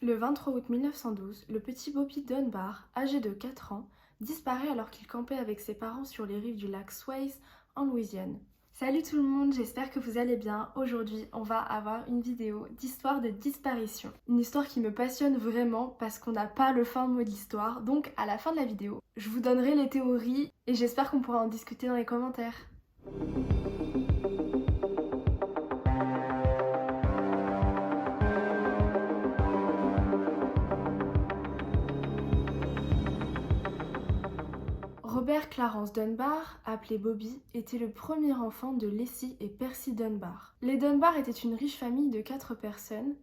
Le 23 août 1912, le petit Bobby Dunbar, âgé de 4 ans, disparaît alors qu'il campait avec ses parents sur les rives du lac Swayze en Louisiane. Salut tout le monde, j'espère que vous allez bien. Aujourd'hui, on va avoir une vidéo d'histoire de disparition. Une histoire qui me passionne vraiment parce qu'on n'a pas le fin mot d'histoire. Donc à la fin de la vidéo, je vous donnerai les théories et j'espère qu'on pourra en discuter dans les commentaires. Robert Clarence Dunbar, appelé Bobby, était le premier enfant de Leslie et Percy Dunbar. Les Dunbar étaient une riche famille de 4 personnes.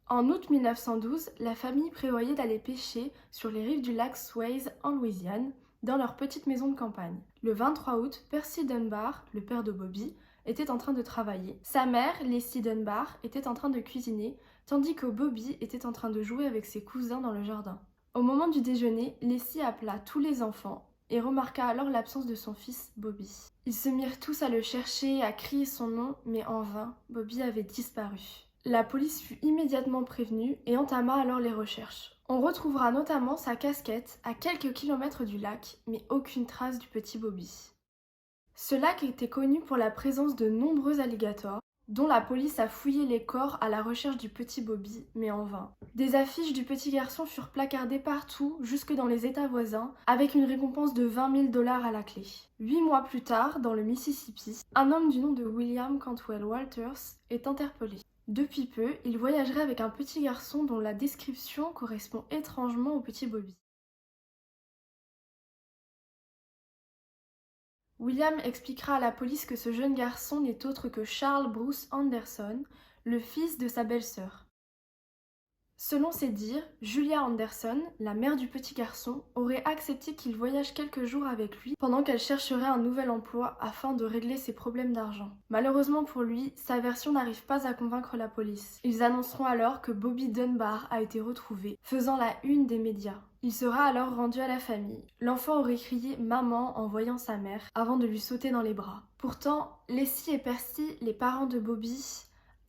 En août 1912, la famille prévoyait d'aller pêcher sur les rives du lac Swayze en Louisiane, dans leur petite maison de campagne. Le 23 août, Percy Dunbar, le père de Bobby, était en train de travailler. Sa mère, Leslie Dunbar, était en train de cuisiner, tandis que Bobby était en train de jouer avec ses cousins dans le jardin. Au moment du déjeuner, Leslie appela tous les enfants et remarqua alors l'absence de son fils Bobby. Ils se mirent tous à le chercher, à crier son nom, mais en vain, Bobby avait disparu. La police fut immédiatement prévenue et entama alors les recherches. On retrouvera notamment sa casquette à quelques kilomètres du lac, mais aucune trace du petit Bobby. Ce lac était connu pour la présence de nombreux alligators, dont la police a fouillé les corps à la recherche du petit Bobby, mais en vain. Des affiches du petit garçon furent placardées partout, jusque dans les États voisins, avec une récompense de 20 000 $ à la clé. 8 mois plus tard, dans le Mississippi, un homme du nom de William Cantwell Walters est interpellé. Depuis peu, il voyagerait avec un petit garçon dont la description correspond étrangement au petit Bobby. William expliquera à la police que ce jeune garçon n'est autre que Charles Bruce Anderson, le fils de sa belle-sœur. Selon ses dires, Julia Anderson, la mère du petit garçon, aurait accepté qu'il voyage quelques jours avec lui pendant qu'elle chercherait un nouvel emploi afin de régler ses problèmes d'argent. Malheureusement pour lui, sa version n'arrive pas à convaincre la police. Ils annonceront alors que Bobby Dunbar a été retrouvé, faisant la une des médias. Il sera alors rendu à la famille. L'enfant aurait crié « maman » en voyant sa mère, avant de lui sauter dans les bras. Pourtant, Leslie et Percy, les parents de Bobby,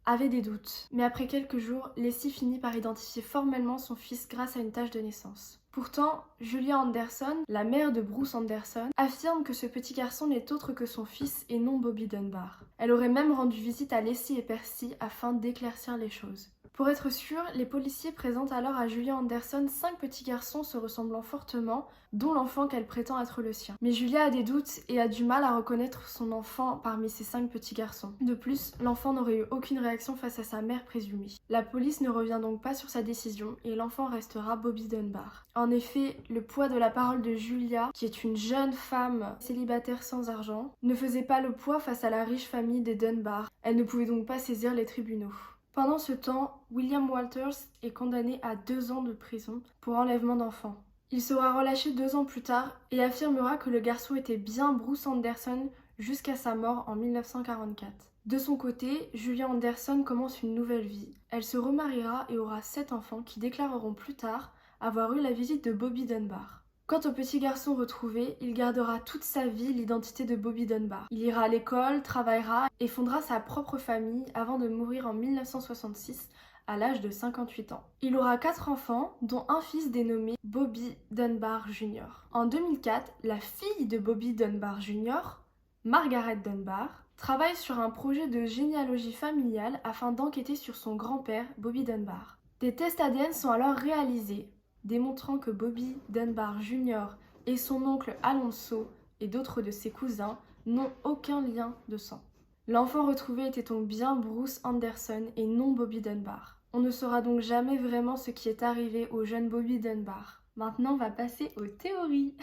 avaient des doutes. Mais après quelques jours, Leslie finit par identifier formellement son fils grâce à une tache de naissance. Pourtant, Julia Anderson, la mère de Bruce Anderson, affirme que ce petit garçon n'est autre que son fils et non Bobby Dunbar. Elle aurait même rendu visite à Leslie et Percy afin d'éclaircir les choses. Pour être sûr, les policiers présentent alors à Julia Anderson 5 petits garçons se ressemblant fortement, dont l'enfant qu'elle prétend être le sien. Mais Julia a des doutes et a du mal à reconnaître son enfant parmi ces 5 petits garçons. De plus, l'enfant n'aurait eu aucune réaction face à sa mère présumée. La police ne revient donc pas sur sa décision et l'enfant restera Bobby Dunbar. En effet, le poids de la parole de Julia, qui est une jeune femme célibataire sans argent, ne faisait pas le poids face à la riche famille des Dunbar. Elle ne pouvait donc pas saisir les tribunaux. Pendant ce temps, William Walters est condamné à 2 ans de prison pour enlèvement d'enfants. Il sera relâché 2 ans plus tard et affirmera que le garçon était bien Bruce Anderson jusqu'à sa mort en 1944. De son côté, Julia Anderson commence une nouvelle vie. Elle se remariera et aura 7 enfants qui déclareront plus tard avoir eu la visite de Bobby Dunbar. Quant au petit garçon retrouvé, il gardera toute sa vie l'identité de Bobby Dunbar. Il ira à l'école, travaillera et fondera sa propre famille avant de mourir en 1966 à l'âge de 58 ans. Il aura 4 enfants, dont un fils dénommé Bobby Dunbar Jr. En 2004, la fille de Bobby Dunbar Jr., Margaret Dunbar, travaille sur un projet de généalogie familiale afin d'enquêter sur son grand-père, Bobby Dunbar. Des tests ADN sont alors réalisés, démontrant que Bobby Dunbar Jr. et son oncle Alonso et d'autres de ses cousins n'ont aucun lien de sang. L'enfant retrouvé était donc bien Bruce Anderson et non Bobby Dunbar. On ne saura donc jamais vraiment ce qui est arrivé au jeune Bobby Dunbar. Maintenant, on va passer aux théories.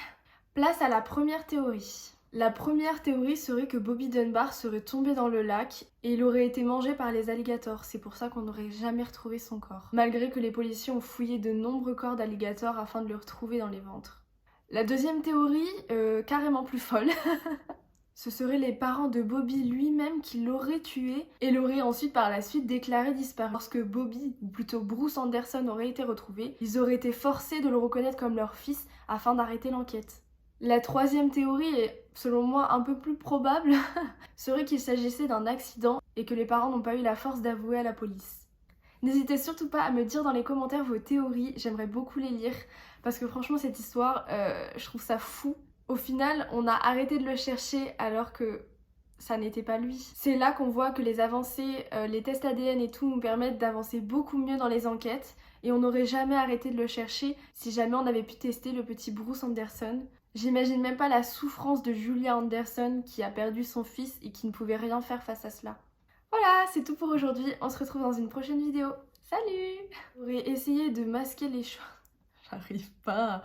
Place à la première théorie. La première théorie serait que Bobby Dunbar serait tombé dans le lac et il aurait été mangé par les alligators. C'est pour ça qu'on n'aurait jamais retrouvé son corps, malgré que les policiers ont fouillé de nombreux corps d'alligators afin de le retrouver dans les ventres. La deuxième théorie, carrément plus folle, ce seraient les parents de Bobby lui-même qui l'auraient tué et l'auraient ensuite par la suite déclaré disparu. Lorsque Bobby, ou plutôt Bruce Anderson, aurait été retrouvé, ils auraient été forcés de le reconnaître comme leur fils afin d'arrêter l'enquête. La troisième théorie est, selon moi, un peu plus probable, serait qu'il s'agissait d'un accident et que les parents n'ont pas eu la force d'avouer à la police. N'hésitez surtout pas à me dire dans les commentaires vos théories, j'aimerais beaucoup les lire parce que franchement cette histoire, je trouve ça fou. Au final, on a arrêté de le chercher alors que ça n'était pas lui. C'est là qu'on voit que les avancées, les tests ADN et tout nous permettent d'avancer beaucoup mieux dans les enquêtes et on n'aurait jamais arrêté de le chercher si jamais on avait pu tester le petit Bruce Anderson. J'imagine même pas la souffrance de Julia Anderson qui a perdu son fils et qui ne pouvait rien faire face à cela. Voilà, c'est tout pour aujourd'hui, on se retrouve dans une prochaine vidéo. Salut! J'aurais essayé de masquer les choses. J'arrive pas.